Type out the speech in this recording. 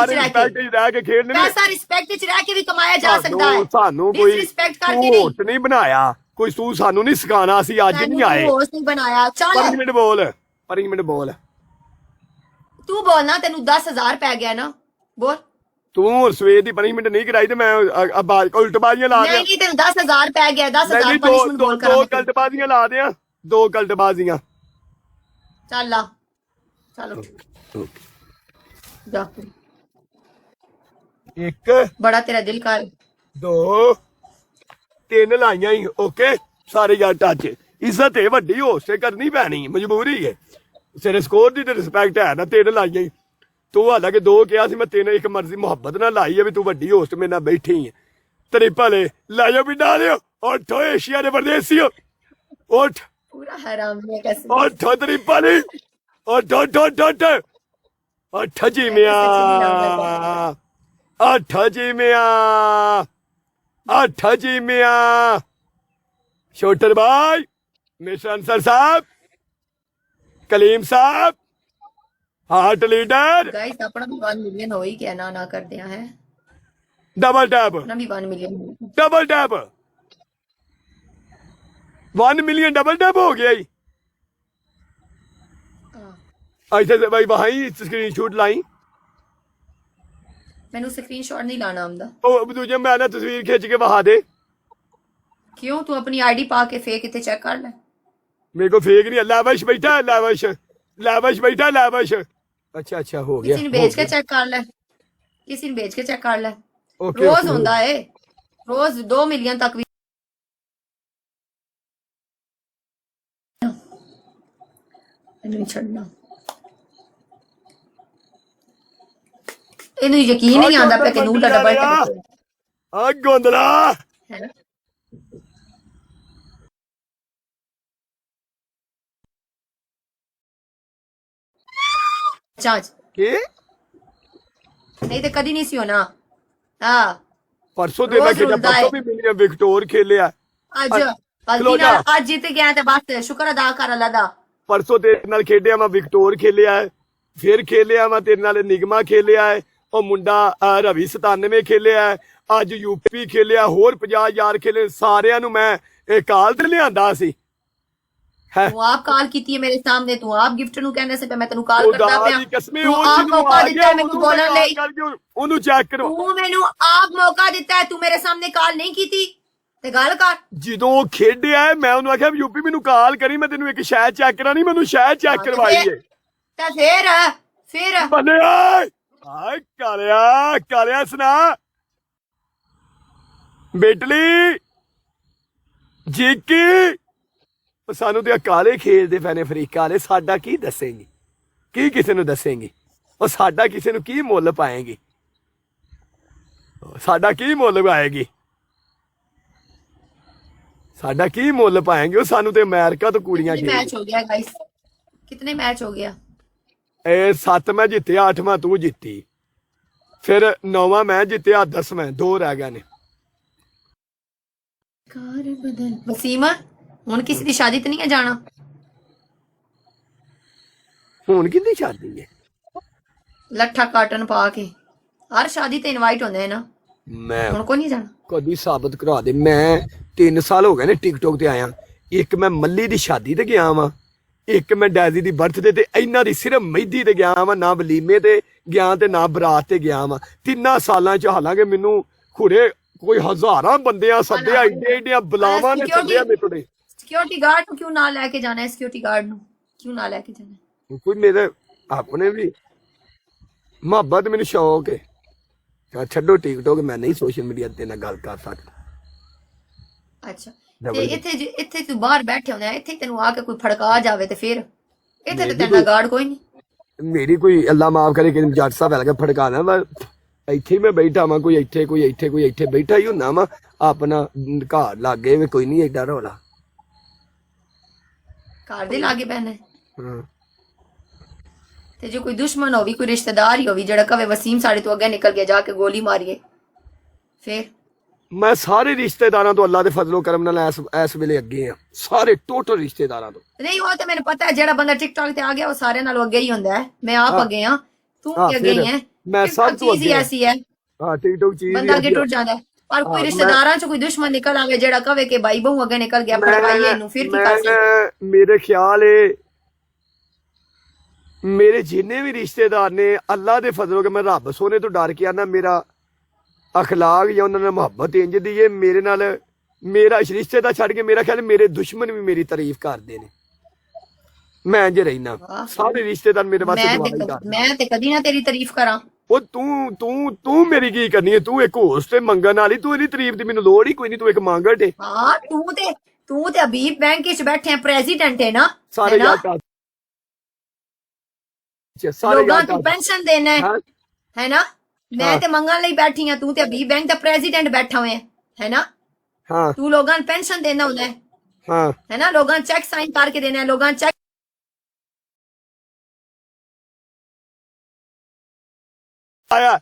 Respect ਚ ਰਹਿ ਕੇ ਖੇਡਣੇ ਨੇ। ਪੈਸਾ ਰਿਸਪੈਕਟ ਚ ਰਹਿ ਕੇ ਵੀ ਕਮਾਇਆ ਜਾ ਸਕਦਾ ਹੈ। ਸਾਨੂੰ ਕੋਈ ਰਿਸਪੈਕਟ ਕਰਕੇ ਨਹੀਂ। ਹੋਸਟ ਨਹੀਂ ਬਣਾਇਆ, ਕੋਈ ਤੂੰ ਸਾਨੂੰ ਨਹੀਂ ਸਿਖਾਣਾ, ਅਸੀਂ ਅੱਜ ਨਹੀਂ ਆਏ। ਹੋਸਟ ਨਹੀਂ ਬਣਾਇਆ। ਚੱਲ 5 ਮਿੰਟ ਬੋਲ, 5 ਮਿੰਟ ਬੋਲ। ਤੂੰ ਬੋਲਣਾ, ਤੈਨੂੰ 10,000 ਪੈ ਗਿਆ ਨਾ, ਬੋਲ। ਤੂੰ ਸਵੇਰ ਦੀ ਪਨਿਸ਼ਮੈਂਟ ਨਹੀਂ ਕਰਾਈ ਤੇ ਮੈਂ ਉਲਟਬਾਜ਼ੀਆਂ ਲਾ ਦਿਆਂ। ਨਹੀਂ ਤੈਨੂੰ 10,000 ਪੈ ਗਿਆ। 10,000 ਪਨਿਸ਼ਮੈਂਟ ਬੋਲ ਕਰ। 2 ਗਲਤਬਾਜ਼ੀਆਂ ਲਾ ਦਿਆਂ, 2 ਗਲਤਬਾਜ਼ੀਆਂ। ਚੱਲ ਆ, ਚਲੋ ਜਾ। 1 ਬੜਾ ਤੇਰਾ ਦਿਲ ਕਰ। 2 3 ਲਾਈਆਂ ਹੀ। ਓਕੇ ਸਾਰੇ ਯਾਰ ਟੱਚ। ਇੱਜ਼ਤ ਹੈ ਵੱਡੀ, ਹੋਸਟ ਕਰਨੀ ਪੈਣੀ, ਮਜਬੂਰੀ ਹੈ। ਤੇਰੇ ਸਕੋਰ ਦੀ ਤੇ ਰਿਸਪੈਕਟ ਹੈ ਨਾ। 3 ਲਾਈਆਂ ਹੀ ਤੂੰ, ਹਾਲਾਂਕਿ 2 ਕਿਹਾ ਸੀ ਮੈਂ, 3 ਇੱਕ ਮਰਜ਼ੀ ਮੁਹੱਬਤ ਨਾਲ ਲਾਈ ਹੈ ਵੀ ਤੂੰ ਵੱਡੀ ਹੋਸਟ ਮੇਰੇ ਨਾਲ ਬੈਠੀ ਹੈ। ਤੇਰੇ ਭਲੇ ਲੈ ਜਾਓ ਵੀ ਡਾਲਿਓ। ਉੱਠ ਏਸ਼ੀਆ ਦੇ ਪਰਦੇਸੀਓ, ਉੱਠ। ਪੂਰਾ ਹਰਾਮ ਹੈ ਕਸਮ। ਉੱਠ ਤੇਰੀ ਭਲੀ, ਉੱਠ ਉੱਠ ਉੱਠ ਉੱਠ ਉੱਠ ਜੀ ਮਿਆਂ, ਉੱਠ ਜੀ ਮਿਆਂ, ਉੱਠ ਜੀ ਮਿਆਂ। ਸ਼ੋਟਰ ਭਾਈ, ਮਿਸਟਰ ਅੰਸਰ ਸਾਹਿਬ, कलीम साहब, हार्ट लीडर। गाइस अपना भी 1 मिलियन हो ही क्या ना करते हैं। डबल टैप, अपना भी 1 million, double tap, 1 million double tap हो गया ही। ऐसे से भाई वहां स्क्रीनशॉट लाई। मैंने स्क्रीनशॉट नहीं लाना आंदा। ओ तुझे मैं ना तस्वीर खींच के बहा दे। क्यों? तू अपनी आईडी पा के फेक इतने चेक कर ले। मेरे को फेक नहीं, लाविश बैठा है, लाविश लाविश बैठा, लाविश। अच्छा अच्छा हो गया। किसी ने भेज के चेक कर ले, किसी ने भेज के चेक कर ले। ओके, रोज होता है, रोज 2 मिलियन तक भी नहीं छड़ना। इन्हें यकीन नहीं आता पे कि नू दा डबल टैप आ गोंदला है ना। चाच के नहीं तो कदी नहीं सी होना। हाँ परसों दे मैं खेला, परसों भी मिलियन विक्टोर खेलिया। आज गलती नाल आज जीत गया ते बस शुक्र अदा कर अल्लाह दा। परसों तेरे नाल खेलिया मैं विक्टोर खेलिया है, फिर खेलिया मैं तेरे नाल निगमा खेलिया है, और मुंडा रवि 97 खेलिया है, अज यूपी खेलिया, होर 50,000 खेले। सारियां नू मैं काल ते लियांदा सी। तू आप कॉल कीती है मेरे सामने, तू आप गिफ्ट नु कहने से पे मैं तेनू कॉल करदा पिया। तू आप मौका दिता है मेनू बोलण लई, ओनू चेक करो। तू मेनू आप मौका दिता है, तू मेरे सामने कॉल नहीं कीती ते गल कर। ਜਦੋਂ ਖੇਡਿਆ ਮੈਂ ਉਹਨੂੰ ਆਖਿਆ ਯੂਪੀ ਮੈਨੂੰ ਕਾਲ ਕਰੀ, ਮੈਂ ਤੈਨੂੰ ਇੱਕ ਸ਼ਾਇਦ ਚੈੱਕ ਕਰਾਣੀ, ਮੈਨੂੰ ਸ਼ਾਇਦ ਚੈੱਕ ਕਰਵਾਈ ਏ। ਤੇ ਫਿਰ ਬੰਨਿਆ ਹਾਏ ਕਾਲਿਆ ਸੁਣਾ ਬੇਟਲੀ ਜੀਕੀ। ਸਾਨੂੰ ਤੇ ਕਾਲੇ ਖੇਡਦੇ ਪੈਣੇ ਅਫਰੀਕਾ ਵਾਲੇ, ਸਾਡਾ ਕੀ ਦੱਸੇਂਗੀ, ਕੀ ਕਿਸੇ ਨੂੰ ਦੱਸੇਂਗੀ? ਉਹ ਸਾਡਾ ਕਿਸੇ ਨੂੰ ਕੀ ਮੁੱਲ ਪਾਏਗੀ, ਸਾਡਾ ਕੀ ਮੁੱਲ ਪਾਏਗੀ, ਸਾਡਾ ਕੀ ਮੁੱਲ ਪਾਏंगे? ਉਹ ਸਾਨੂੰ ਤੇ ਅਮਰੀਕਾ ਤੋਂ ਕੁੜੀਆਂ कितने मैच हो गया गाइस? कितने मैच हो गया? ਇਹ 7 ਮੈਂ ਜਿੱਤਿਆ, 8ਵਾਂ ਤੂੰ ਜਿੱਤੀ, ਫਿਰ 9ਵਾਂ ਮੈਂ ਜਿੱਤਿਆ, 10ਵਾਂ 2 ਰਹਿ ਗਏ ਨੇ। वसीमा ਹੁਣ ਕਿਸੇ ਦੀ ਸ਼ਾਦੀ ਤੇ ਨਹੀਂ ਹੈ ਜਾਣਾ? ਹੁਣ ਕਿੰਨੀ ਸ਼ਾਦੀ ਹੈ? ਲੱਠਾ ਕਾਟਨ ਪਾ ਕੇ ਹਰ ਸ਼ਾਦੀ ਤੇ ਇਨਵਾਈਟ ਹੁੰਦੇ ਨੇ ਨਾ। ਮੈਂ ਹੁਣ ਕੋਈ ਨਹੀਂ ਜਾਣਾ? ਕਦੀ ਸਾਬਤ ਕਰਾ ਦੇ। ਮੈਂ 3 ਸਾਲ ਹੋ ਗਏ ਨੇ ਟਿਕਟੋਕ ਤੇ ਆਇਆ। ਇੱਕ ਮੈਂ ਮੱਲੀ ਦੀ ਸ਼ਾਦੀ ਤੇ ਗਿਆ ਵਾਂ, ਇੱਕ ਮੈਂ ਡੈਜ਼ੀ ਦੀ ਬਰਥਡੇ ਤੇ, ਇਹਨਾਂ ਦੀ ਸਿਰਫ ਮਹਿੰਦੀ ਤੇ ਗਿਆ ਵਾਂ, ਨਾ ਵਲੀਮੇ ਤੇ ਗਿਆ ਤੇ ਨਾ ਬਰਾਤ ਤੇ ਗਿਆ ਵਾਂ। 3 ਸਾਲਾਂ ਚ ਹਾਲਾਂਕਿ ਮੈਨੂੰ ਖੁਰੇ ਕੋਈ ਹਜ਼ਾਰਾਂ ਬੰਦਿਆਂ ਸੱਦਿਆ, ਏਡੀਆਂ ਬੁਲਾਵਾਂ ਨੇ ਸੱਦਿਆ ਮੇਰੇ ਕੋਲ। सिक्योरिटी गार्ड क्यों ना लेके जाना है? सिक्योरिटी गार्ड क्यों ना लेके जाना है? कोई मेरे अपने भी मोहब्बत मैंने शौक है। छड्डो टिकटॉक, मैं नहीं सोशल मीडिया ते ना गल कर सकता। अच्छा ते इथे तू बाहर बैठे होने, इथे तेनू आके कोई फड़का जावे ते फिर इथे ते तेरा गार्ड कोई नहीं। मेरी कोई अल्लाह माफ करे कि जट साहब लगे फड़काना, मैं ਇੱਥੇ ਹੀ ਮੈਂ ਬੈਠਾ ਵਾਂ, ਕੋਈ ਇੱਥੇ ਕੋਈ ਇੱਥੇ ਕੋਈ ਇੱਥੇ ਬੈਠਾ ਹੀ ਹੁੰਦਾ ਵਾ ਆਪਣਾ ਘਰ ਲਾਗੇ ਵੀ ਕੋਈ ਨਹੀਂ ਏਡਾ ਰੌਲਾ। ਘਰ ਦੇ ਲਾਗੇ ਪੈਣਾ ਤੇ ਜੇ ਕੋਈ ਦੁਸ਼ਮਣ ਹੋਵੇ, ਕੋਈ ਰਿਸ਼ਤੇਦਾਰ ਹੀ ਹੋਵੇ ਜਿਹੜਾ ਕਵੇ ਵਸੀਮ ਸਾਡੇ ਤੋਂ ਅੱਗੇ ਨਿਕਲ ਗਿਆ, ਜਾ ਕੇ ਗੋਲੀ ਮਾਰੀਏ, ਫਿਰ ਮੈਂ ਸਾਰੇ ਰਿਸ਼ਤੇਦਾਰਾਂ ਤੋਂ ਅੱਲਾ ਦੇ ਫਜ਼ਲੋ ਕਰਮ ਨਾਲ ਇਸ ਵੇਲੇ ਅੱਗੇ ਆ, ਸਾਰੇ ਟੋਟਲ ਰਿਸ਼ਤੇਦਾਰਾਂ ਤੋਂ। ਨਹੀਂ ਉਹ ਤਾਂ ਮੈਨੂੰ ਪਤਾ ਹੈ, ਜਿਹੜਾ ਬੰਦਾ ਟਿਕਟੌਕ ਤੇ ਆ ਗਿਆ ਉਹ ਸਾਰਿਆਂ ਨਾਲੋਂ ਅੱਗੇ ਹੀ ਹੁੰਦਾ ਹੈ। ਮੈਂ ਆਪ ਅੱਗੇ ਆ, ਤੂੰ ਵੀ ਅੱਗੇ ਹੀ ਹੈ। मैं सब तो चीज ही अगे ऐसी है हाँ टिकटॉक चीज बंदा ही अगे अगे टुट जाता है पर हाँ, कोई रिश्तेदारां च कोई दुश्मन निकल आवे जेड़ा कवे के भाई बहू अगे निकल गया फड़वाइए इनू फिर की कर सकते मेरे ख्याल है मेरे जिन्ने भी रिश्तेदार ने अल्लाह दे फजलों के मैं रब सोने तो डर के आना मेरा अखलाक या उन्होंने मोहब्बत इंज दी है मेरे नाल मेरा इस रिश्ते दा छड़ के मेरा ख्याल मेरे दुश्मन भी मेरी तारीफ करते ने मैं इंज रहना वाह। सारे रिश्तेदार मेरे वास्ते दुआ ही कर मैं ते कदी ना तेरी तारीफ करा ਉਹ ਤੂੰ ਮੇਰੀ ਕੀ ਕਰਨੀ ਹੈ ਤੂੰ ਇੱਕ ਹੋਸਟ ਤੇ ਮੰਗਣ ਵਾਲੀ ਤੂੰ ਇਹਦੀ ਤਾਰੀਫ ਦੀ ਮੈਨੂੰ ਲੋੜ ਹੀ ਕੋਈ ਨਹੀਂ ਤੂੰ ਇੱਕ ਮੰਗਣ ਏ हाँ तू ते अबीब बैंक च बैठे हैं प्रेसिडेंट है ना ਸਾਰੇ है ना? ਯਾਰ ਟੱਚ ਸਾਰੇ लोगां ਯਾਰ तू पेंशन देना हाँ। है ना मैं हाँ। ते मंगन लई बैठी हां तू ते अबीब बैंक दा प्रेसिडेंट बैठा हुए है ना ਹਾਂ तू लोगां नूं पेंशन देना होता ਹਾਂ है ना लोगां चेक साइन करके देना है लोगां चेक ਆਇਆ